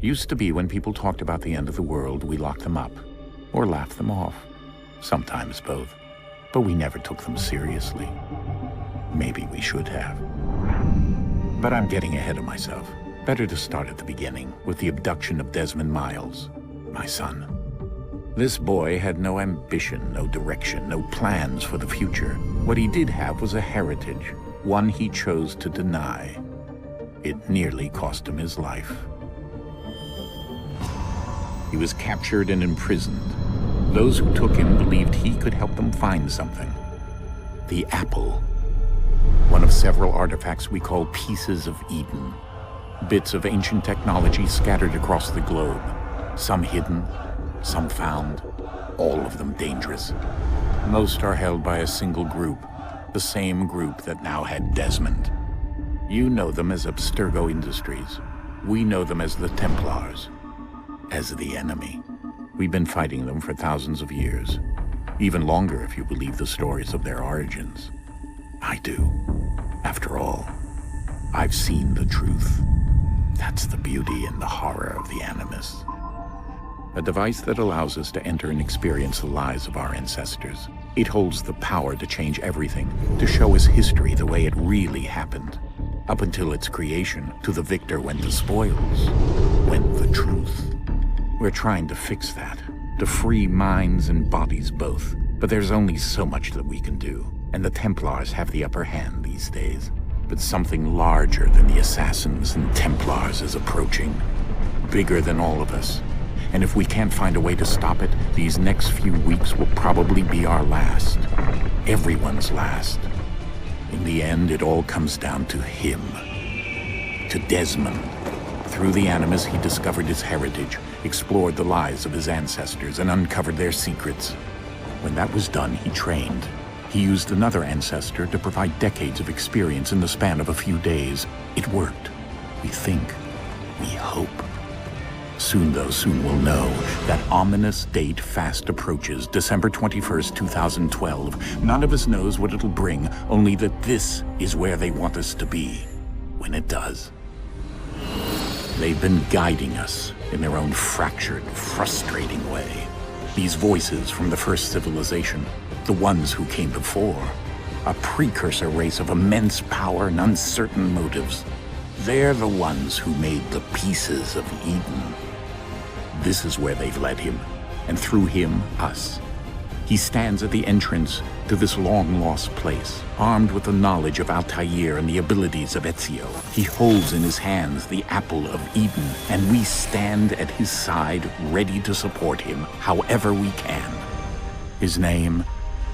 Used to be when people talked about the end of the world, we locked them up. Or laughed them off. Sometimes both. But we never took them seriously. Maybe we should have. But I'm getting ahead of myself. Better to start at the beginning, with the abduction of Desmond Miles, my son. This boy had no ambition, no direction, no plans for the future. What he did have was a heritage, one he chose to deny. It nearly cost him his life. He was captured and imprisoned. Those who took him believed he could help them find something. The apple. One of several artifacts we call pieces of Eden. Bits of ancient technology scattered across the globe. Some hidden, some found, all of them dangerous. Most are held by a single group, the same group that now had Desmond. You know them as Abstergo Industries. We know them as the Templars, as the enemy. We've been fighting them for thousands of years, even longer if you believe the stories of their origins. I do. After all, I've seen the truth. That's the beauty and the horror of the Animus. A device that allows us to enter and experience the lives of our ancestors. It holds the power to change everything, to show us history the way it really happened. Up until its creation, to the victor went the spoils, went the truth. We're trying to fix that, to free minds and bodies both. But there's only so much that we can do, and the Templars have the upper hand these days. But something larger than the Assassins and Templars is approaching, bigger than all of us. And if we can't find a way to stop it, these next few weeks will probably be our last. Everyone's last. In the end, it all comes down to him. To Desmond. Through the Animus, he discovered his heritage, explored the lives of his ancestors, and uncovered their secrets. When that was done, he trained. He used another ancestor to provide decades of experience in the span of a few days. It worked. We think. We hope. Soon, though, soon we'll know. That ominous date fast approaches, December 21st, 2012. None of us knows what it'll bring, only that this is where they want us to be, when it does. They've been guiding us in their own fractured, frustrating way. These voices from the first civilization, the ones who came before, a precursor race of immense power and uncertain motives. They're the ones who made the pieces of Eden. This is where they've led him, and through him, us. He stands at the entrance to this long-lost place, armed with the knowledge of Altair and the abilities of Ezio. He holds in his hands the apple of Eden, and we stand at his side, ready to support him however we can. His name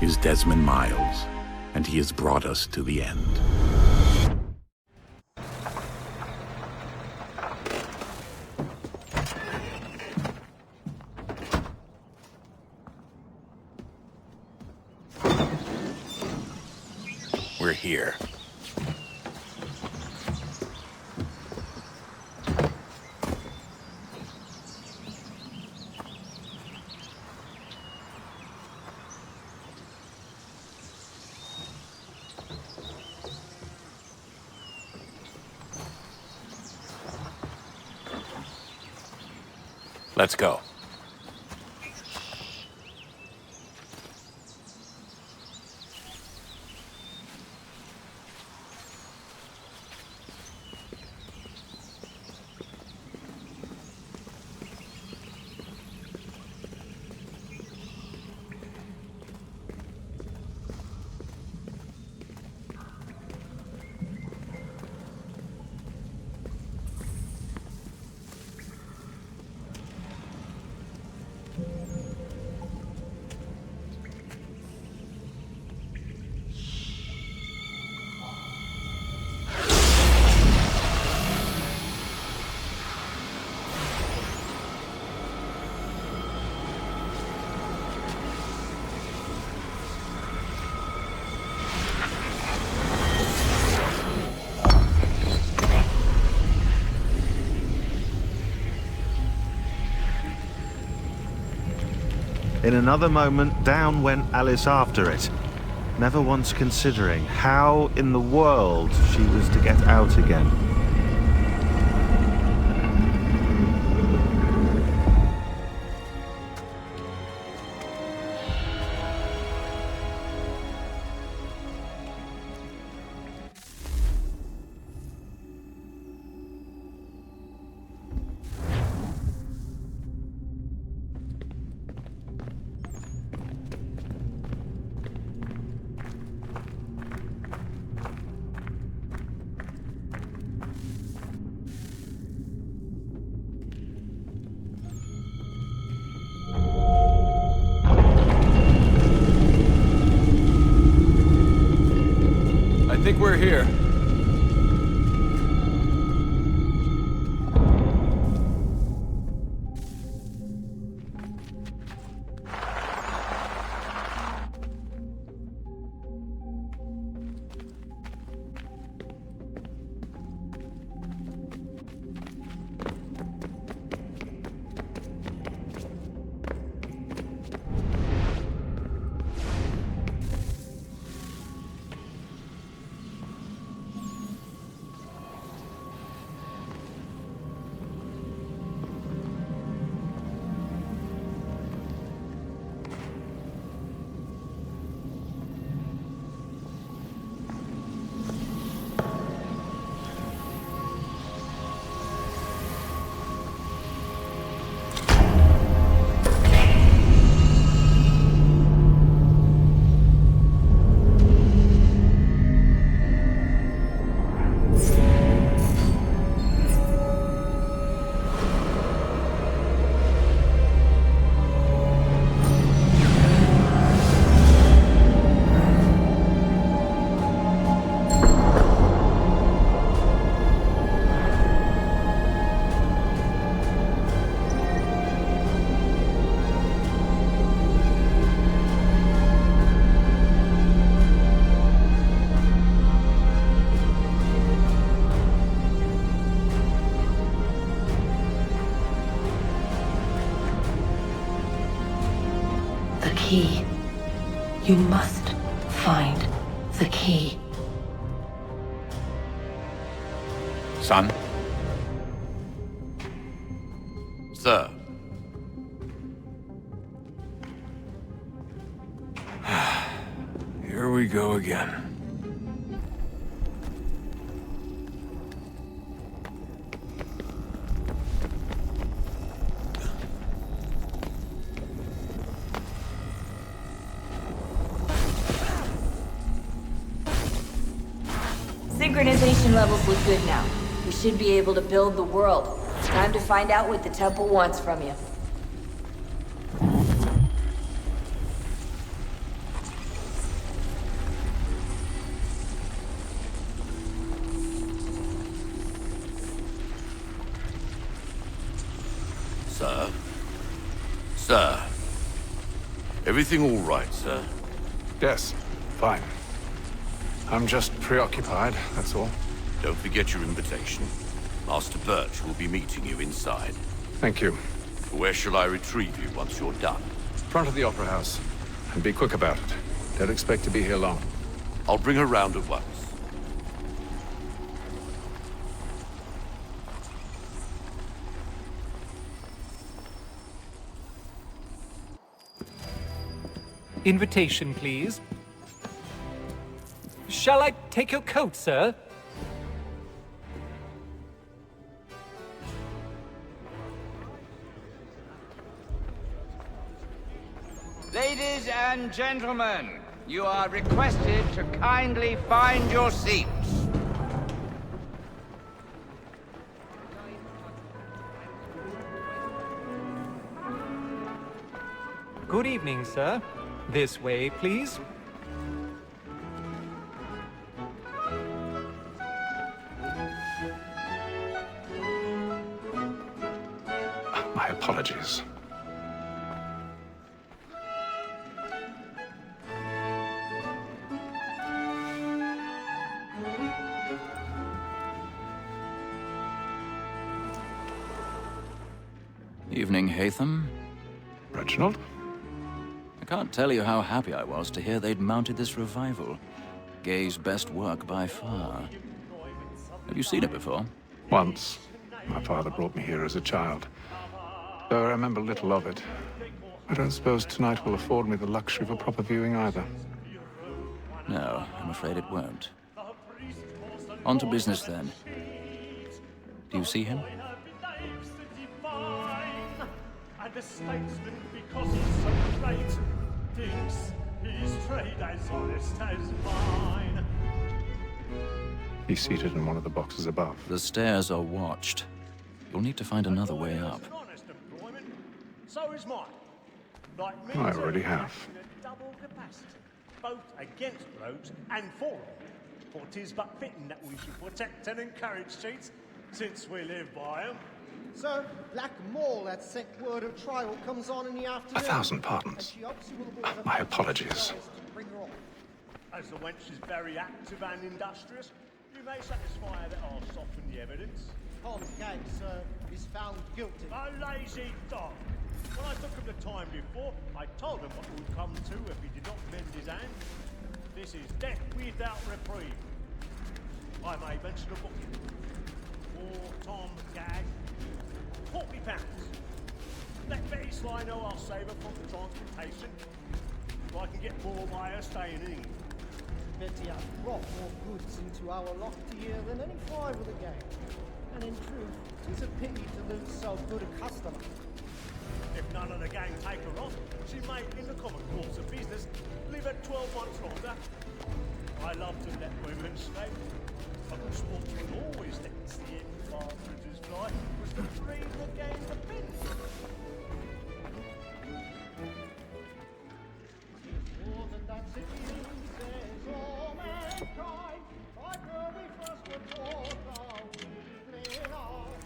is Desmond Miles, and he has brought us to the end. We're here. Let's go. In another moment, down went Alice after it, never once considering how in the world she was to get out again. think we're here. Key. You must find the key. Son? Sir. Here we go again. Synchronization levels look good now. We should be able to build the world. Time to find out what the temple wants from you. Sir? Sir? Everything all right, sir? Yes, fine. I'm just preoccupied, that's all. Don't forget your invitation. Master Birch will be meeting you inside. Thank you. Where shall I retrieve you once you're done? Front of the Opera House. And be quick about it. Don't expect to be here long. I'll bring her round at once. Invitation, please. Shall I take your coat, sir? Ladies and gentlemen, you are requested to kindly find your seats. Good evening, sir. This way, please. My apologies. Evening, Hatham. Reginald? I can't tell you how happy I was to hear they'd mounted this revival. Gay's best work by far. Have you seen it before? Once. My father brought me here as a child. Though I remember little of it. I don't suppose tonight will afford me the luxury of a proper viewing either. No, I'm afraid it won't. On to business then. Do you see him? And the statesman, because he's so great, thinks his trade as honest as mine. He's seated in one of the boxes above. The stairs are watched. You'll need to find another way up. Honest employment, so is mine. Like me, I already have. in a double capacity, both against blokes and for them. For 'tis but fitting that we should protect and encourage cheats, since we live by 'em. So, Black Mall at sent word of trial comes on in the afternoon. 1,000 pardons. And she hopes you will avoid My apologies. to bring her off. As the wench is very active and industrious, you may satisfy her that I'll soften the evidence. Tom Gag, sir, is found guilty. A lazy dog! When I took him the time before, I told him what would come to if he did not mend his hand. This is death without reprieve. I may mention a booking. For Tom Gag, £40. Let Betty Sly know I'll save her from the transportation, so I can get more by her staying in. Betty has brought more goods into our loft here than any five of the gang. And in truth, it's a pity to lose so good a customer. If none of the gang take her on, she may, in the common course of business, live at 12 months longer. I love to let women stay. A good sportsman always lets the end partridges fly, was to free the gang to bend. More than that city says all mankind, like where we first were taught our weekly art.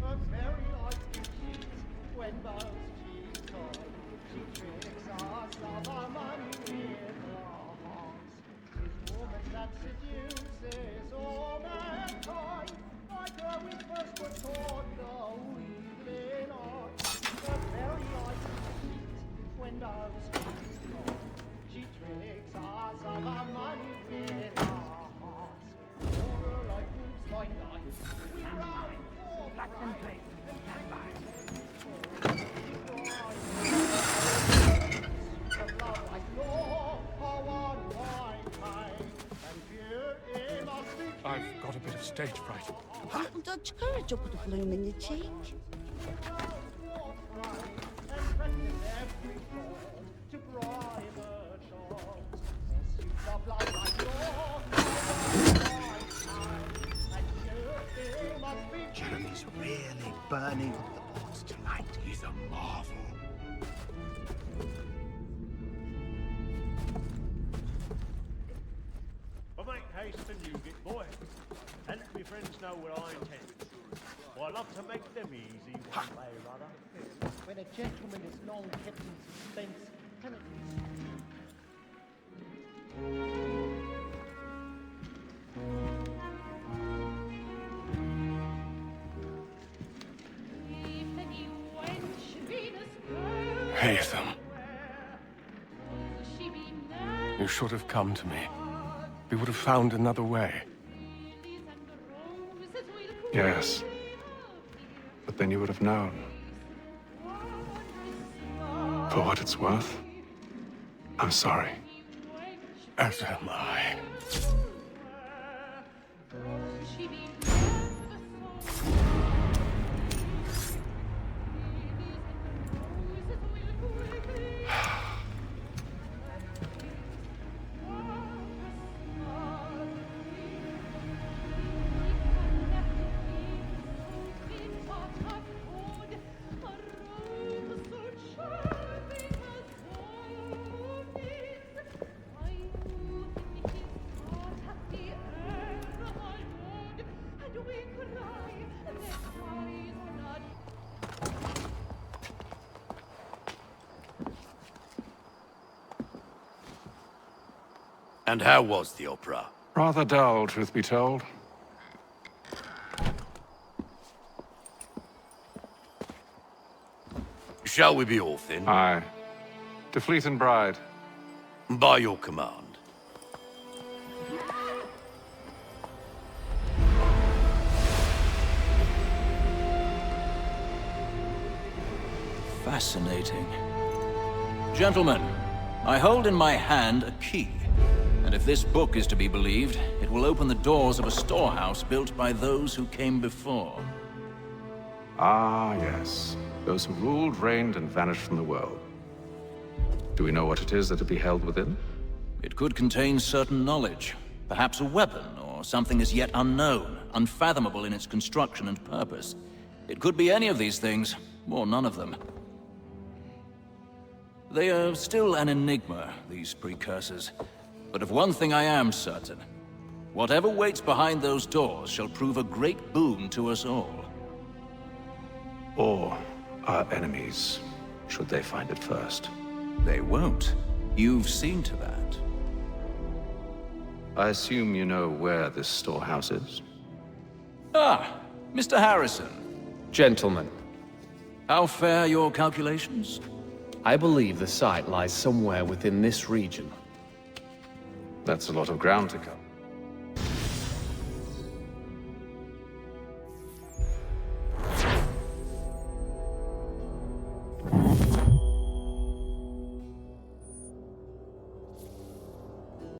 A very light cheats when both cheeks tie. She tricks us of our money with our hearts. She's woman that seduces all mankind, like where we first were taught our weekly art. A very light cheats when both cheeks tie. She tricks us of our money with our hearts. For her life moves by night, we ride for black and gray. I've got a bit of stage fright. Little Dodge courage will put a bloom in your cheek. Jeremy's really burning up the boards tonight. He's a marvel. But make haste and you get boy, and let me friends know what I intend. For I love to make them easy one way or other. When a gentleman is long kept in suspense, can it Haytham. You should have come to me. We would have found another way. Yes. But then you would have known. For what it's worth, I'm sorry. As am I. And how was the opera? Rather dull, truth be told. Shall we be off then? Aye. To Fleet and Bride. By your command. Fascinating. Gentlemen, I hold in my hand a key. And if this book is to be believed, it will open the doors of a storehouse built by those who came before. Ah, yes. Those who ruled, reigned, and vanished from the world. Do we know what it is that will be held within? It could contain certain knowledge. Perhaps a weapon, or something as yet unknown, unfathomable in its construction and purpose. It could be any of these things, or none of them. They are still an enigma, these precursors. But of one thing I am certain. Whatever waits behind those doors shall prove a great boon to us all. Or our enemies, should they find it first. They won't. You've seen to that. I assume you know where this storehouse is? Ah, Mr. Harrison. Gentlemen, How fare your calculations? I believe the site lies somewhere within this region. That's a lot of ground to cover.